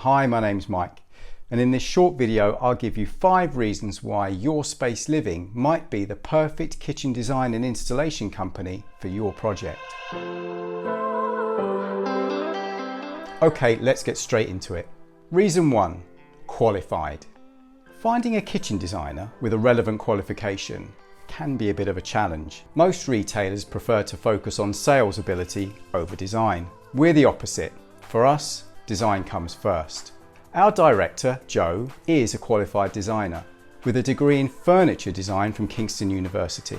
Hi, my name's Mike, and in this short video I'll give you 5 reasons why Your Space Living might be the perfect kitchen design and installation company for your project. Okay, let's get straight into it. Reason 1. Qualified. Finding a kitchen designer with a relevant qualification can be a bit of a challenge. Most retailers prefer to focus on sales ability over design. We're the opposite. For us, design comes first. Our director, Joe, is a qualified designer with a degree in furniture design from Kingston University.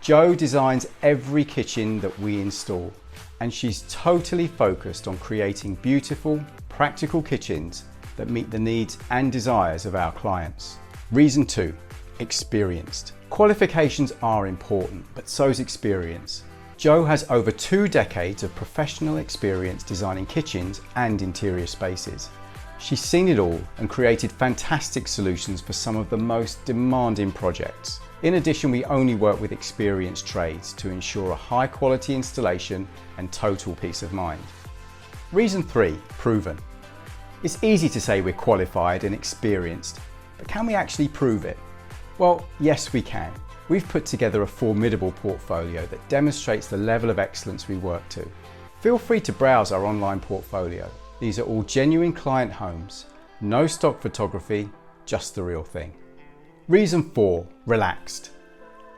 Joe designs every kitchen that we install, and she's totally focused on creating beautiful, practical kitchens that meet the needs and desires of our clients. Reason 2. Experienced. Qualifications are important, but so's experience. Joe has over 2 decades of professional experience designing kitchens and interior spaces. She's seen it all and created fantastic solutions for some of the most demanding projects. In addition, we only work with experienced trades to ensure a high quality installation and total peace of mind. Reason 3. Proven. It's easy to say we're qualified and experienced, but can we actually prove it? Well, yes we can. We've put together a formidable portfolio that demonstrates the level of excellence we work to. Feel free to browse our online portfolio. These are all genuine client homes, no stock photography, just the real thing. Reason 4. Relaxed.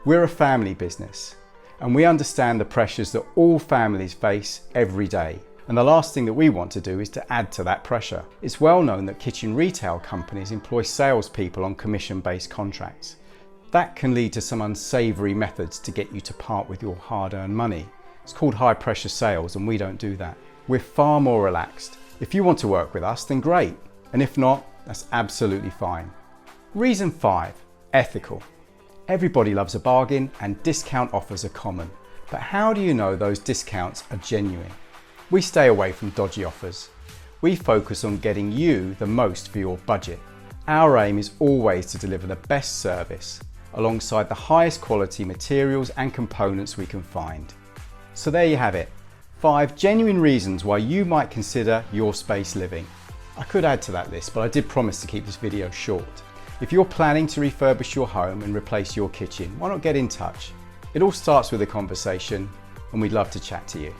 We're a family business, and we understand the pressures that all families face every day. And the last thing that we want to do is to add to that pressure. It's well known that kitchen retail companies employ salespeople on commission-based contracts. That can lead to some unsavoury methods to get you to part with your hard-earned money. It's called high-pressure sales, and we don't do that. We're far more relaxed. If you want to work with us, then great. And if not, that's absolutely fine. Reason 5. Ethical. Everybody loves a bargain, and discount offers are common. But how do you know those discounts are genuine? We stay away from dodgy offers. We focus on getting you the most for your budget. Our aim is always to deliver the best service alongside the highest quality materials and components we can find. So there you have it. 5 genuine reasons why you might consider Your Space Living. I could add to that list, but I did promise to keep this video short. If you're planning to refurbish your home and replace your kitchen, why not get in touch? It all starts with a conversation, and we'd love to chat to you.